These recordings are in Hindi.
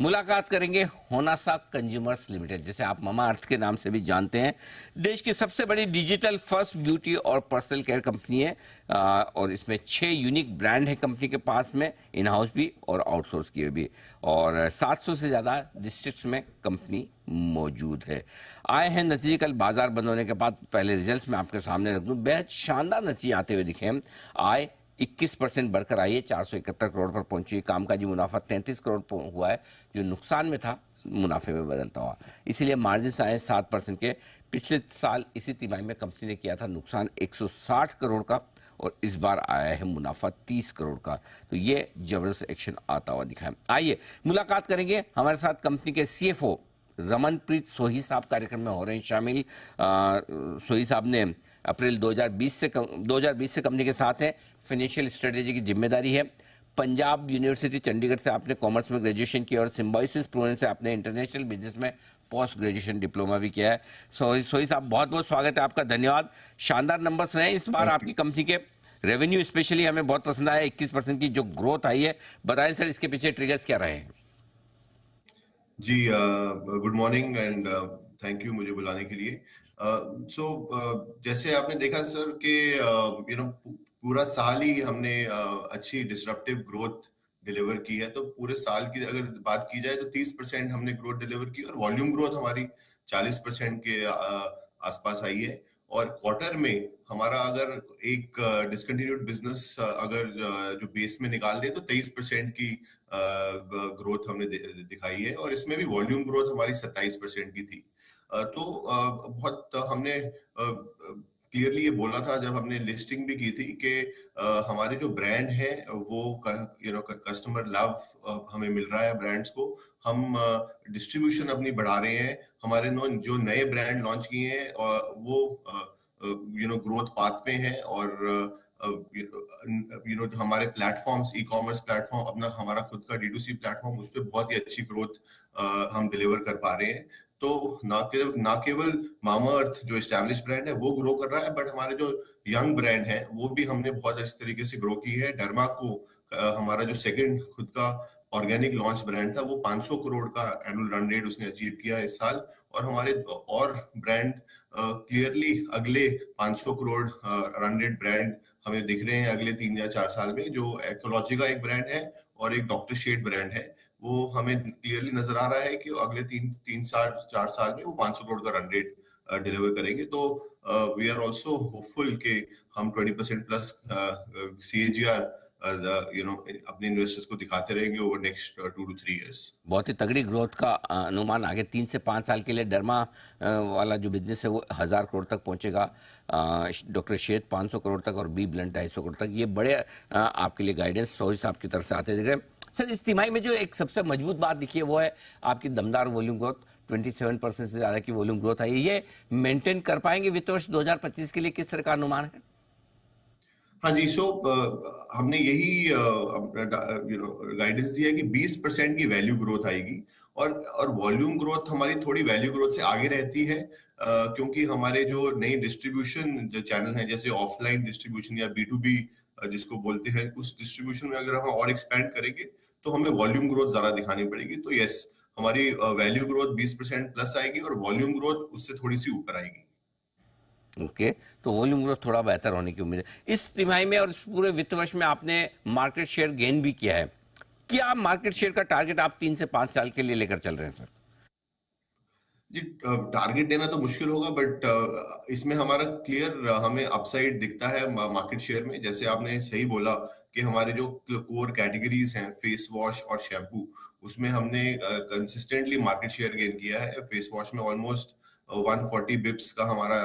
मुलाकात करेंगे होनासा कंज्यूमर्स लिमिटेड, जिसे आप मामा अर्थ के नाम से भी जानते हैं। देश की सबसे बड़ी डिजिटल फर्स्ट ब्यूटी और पर्सनल केयर कंपनी है और इसमें 6 यूनिक ब्रांड है कंपनी के पास में, इन हाउस भी और आउटसोर्स किए भी, और 700 से ज़्यादा डिस्ट्रिक्ट्स में कंपनी मौजूद है। आए हैं नतीजे कल बाजार बंद होने के बाद, पहले रिजल्ट्स में आपके सामने रख दूं। बेहद शानदार नतीजे आते हुए दिखे हैं। आय 21% बढ़कर आई है, 471 करोड़ पर पहुंची। कामकाजी मुनाफा 33 करोड़ हुआ है, जो नुकसान में था मुनाफे में बदलता हुआ, इसीलिए मार्जिन आए 7% के। पिछले साल इसी तिमाही में कंपनी ने किया था नुकसान 160 करोड़ का, और इस बार आया है मुनाफा 30 करोड़ का। तो ये जबरदस्त एक्शन आता हुआ दिखा है। आइए मुलाकात करेंगे, हमारे साथ कंपनी के CFO रमनप्रीत सोही साहब कार्यक्रम में हो रहे हैं शामिल। सोही साहब ने अप्रैल 2020 से कंपनी के साथ हैं। फाइनेंशियल स्ट्रेटेजी की जिम्मेदारी है। पंजाब यूनिवर्सिटी चंडीगढ़ से आपने कॉमर्स में ग्रेजुएशन किया और सिम्बायोसिस प्रूवन से आपने इंटरनेशनल बिजनेस में पोस्ट ग्रेजुएशन डिप्लोमा भी किया है। सोही साहब, बहुत बहुत स्वागत है आपका, धन्यवाद। शानदार नंबर्स रहे इस बार आपकी कंपनी के। रेवेन्यू स्पेशली हमें बहुत पसंद आया, 21% की जो ग्रोथ आई है। बताएं सर, इसके पीछे ट्रिगर्स क्या रहे हैं? जी, good morning and thank you मुझे बुलाने के लिए। जैसे आपने देखा सर कि पूरा साल ही हमने अच्छी डिसरप्टिव ग्रोथ डिलीवर की है। तो पूरे साल की अगर बात की जाए तो 30% हमने ग्रोथ डिलीवर की और वॉल्यूम ग्रोथ हमारी 40% के आसपास आई है। और क्वार्टर में हमारा अगर एक डिसकंटिन्यूड बिजनेस अगर जो बेस में निकाल दे तो 23% की ग्रोथ हमने दिखाई है, और इसमें भी वॉल्यूम ग्रोथ हमारी 27% की थी। तो बहुत हमने क्लियरली ये बोला था जब हमने लिस्टिंग भी की थी कि हमारे जो ब्रांड है वो कस्टमर लव हमें मिल रहा है ब्रांड्स को। हम डिस्ट्रीब्यूशन अपनी बढ़ा रहे हैं। हमारे जो नए ब्रांड लॉन्च किए हैं वो ग्रोथ पाथ पे हैं, और हमारे प्लेटफॉर्म्स, ई कॉमर्स प्लेटफॉर्म, अपना हमारा खुद का D2C प्लेटफॉर्म, उस पर बहुत ही अच्छी ग्रोथ हम डिलीवर कर पा रहे हैं। तो ना केवल मामा अर्थ जो एस्टैब्लिश ब्रांड है वो ग्रो कर रहा है, बट हमारे जो यंग ब्रांड है वो भी हमने बहुत अच्छे तरीके से ग्रो की है। डर्मा को हमारा जो सेकंड खुद का ऑर्गेनिक लॉन्च ब्रांड था, वो 500 करोड़ का एनुअल रन रेट उसने अचीव किया इस साल। और हमारे और ब्रांड क्लियरली अगले 500 करोड़ रन रेट ब्रांड हमें दिख रहे हैं अगले 3 या 4 साल में। जो एक्रोलॉजी का एक ब्रांड है और एक डॉक्टर शेड ब्रांड है, वो हमें क्लियरली नजर आ रहा है कि अगले 4 साल में वो 500 करोड़ का रन रेट डिलीवर करेंगे। तो वी आर ऑल्सो होपफुल कि हम 20% प्लस CAGR अपने इन्वेस्टर्स को दिखाते रहेंगे ओवर नेक्स्ट 2 to 3 years। बहुत ही तगड़ी ग्रोथ का अनुमान आगे 3 से 5 साल के लिए। डर्मा वाला जो बिजनेस है वो 1000 करोड़ तक पहुंचेगा, डॉक्टर शेद 500 करोड़ तक और बी ब्लंट 250 करोड़ तक। ये बड़े आपके लिए गाइडेंस सोही साहब की तरफ से आते दिख रहे हैं। सर, इस तिमाही में जो एक सबसे मजबूत बात दिखी है वो है आपकी दमदार वॉल्यूम ग्रोथ। 27% से ज़्यादा की वॉल्यूम ग्रोथ आई है। ये मेंटेन कर पाएंगे वित्त वर्ष 2025 के लिए? किस तरह का अनुमान है? हाँ जी, हमने यही गाइडेंस दिया है कि 20% की वैल्यू ग्रोथ आएगी, और वॉल्यूम ग्रोथ हमारी थोड़ी वैल्यू ग्रोथ से आगे रहती है, क्योंकि हमारे जो नई डिस्ट्रीब्यूशन जो चैनल है, जैसे ऑफलाइन डिस्ट्रीब्यूशन या B2B जिसको बोलते हैं, उस डिस्ट्रीब्यूशन में अगर हम और एक्सपैंड करेंगे तो हमें वॉल्यूम ग्रोथ ज्यादा दिखानी पड़ेगी। तो यस, हमारी वैल्यू ग्रोथ 20% प्लस आएगी और वॉल्यूम ग्रोथ उससे थोड़ी सी ऊपर आएगी। ओके, तो वॉल्यूम ग्रोथ थोड़ा बेहतर होने की उम्मीद है इस तिमाही में। और इस पूरे वित्त वर्ष में आपने मार्केट शेयर गेन भी किया है। क्या मार्केट शेयर का टारगेट आप 3 से 5 साल के लिए लेकर चल रहे हैं सर? जी, टारगेट देना तो मुश्किल होगा, बट इसमें हमारा क्लियर हमें अपसाइड दिखता है मार्केट शेयर में। जैसे आपने सही बोला कि हमारे जो कोर कैटेगरीज हैं, फेस वॉश और शैम्पू, उसमें हमने कंसिस्टेंटली मार्केट शेयर गेन किया है। फेस वॉश में ऑलमोस्ट 140 बिप्स का हमारा,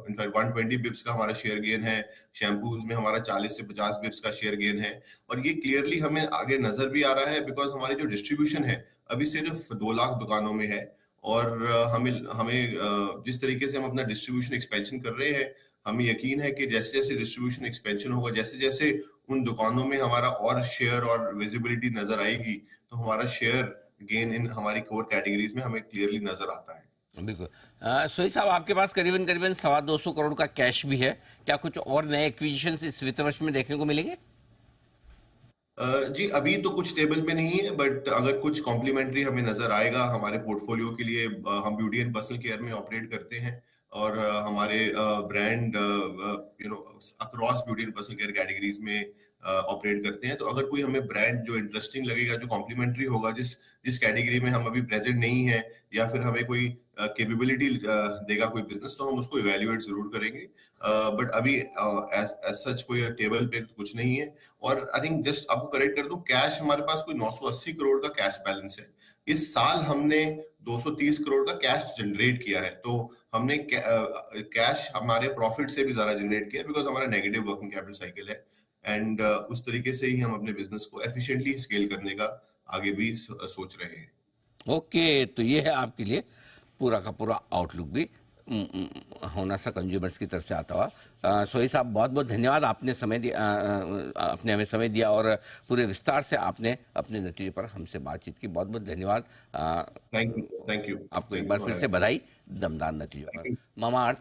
इनफैक्ट 120 बिप्स का हमारा शेयर गेन है। शैम्पूज में हमारा 40 से 50 बिप्स का शेयर गेन है, और ये क्लियरली हमें आगे नजर भी आ रहा है, बिकॉज हमारी जो डिस्ट्रीब्यूशन है अभी सिर्फ 2 लाख दुकानों में है। और हमें हमें जिस तरीके से हम अपना डिस्ट्रीब्यूशन एक्सपेंशन कर रहे हैं, हमें यकीन है कि जैसे जैसे डिस्ट्रीब्यूशन एक्सपेंशन होगा, जैसे जैसे उन दुकानों में हमारा और शेयर और विजिबिलिटी नजर आएगी, तो हमारा शेयर गेन इन हमारी कोर कैटेगरीज में हमें क्लियरली नजर आता है। बिल्कुल। सोही साहब, आपके पास करीबन करीबन 225 करोड़ का कैश भी है। क्या कुछ और नए एक्विजिशन इस वित्त वर्ष में देखने को मिलेंगे? जी, अभी तो कुछ टेबल पे नहीं है, बट अगर कुछ कॉम्प्लीमेंट्री हमें नज़र आएगा हमारे पोर्टफोलियो के लिए, हम ब्यूटी एंड पर्सनल केयर में ऑपरेट करते हैं और हमारे brand across beauty and personal care categories में ऑपरेट करते हैं। तो अगर कोई हमें ब्रांड जो इंटरेस्टिंग लगेगा, जो कॉम्प्लीमेंट्री होगा, जिस जिस कैटेगरी में हम अभी प्रेजेंट नहीं है, या फिर हमें कोई कैपेबिलिटी देगा कोई बिजनेस, तो हम उसको इवेल्युएट जरूर करेंगे। बट अभी एज सच कोई टेबल पे कुछ नहीं है। और आई थिंक जस्ट आपको करेक्ट कर दूं, कैश हमारे पास कोई 980 करोड़ का कैश बैलेंस है। इस साल हमने 230 करोड़ का कैश जनरेट किया है। तो हमने कैश हमारे प्रॉफिट से भी ज्यादा जनरेट किया, बिकॉज हमारा नेगेटिव वर्किंग कैपिटल साइकिल है। एंड उस तरीके से ही हम अपने बिजनेस को एफिशिएंटली स्केल करने का आगे भी सोच रहे हैं। ओके, तो ये है आपके लिए पूरा का पूरा आउटलुक भी होनासा कंज्यूमर्स की तरफ से आता हुआ। सोही साहब, बहुत बहुत धन्यवाद, आपने समय दिया, आपने हमें समय दिया और पूरे विस्तार से आपने अपने नतीजे पर हमसे बातचीत की। बहुत बहुत धन्यवाद। थैंक यू, थैंक यू, आपको एक थैंक बार यू फिर फॉर से बधाई दमदार नतीजों पर। मामा अर्थ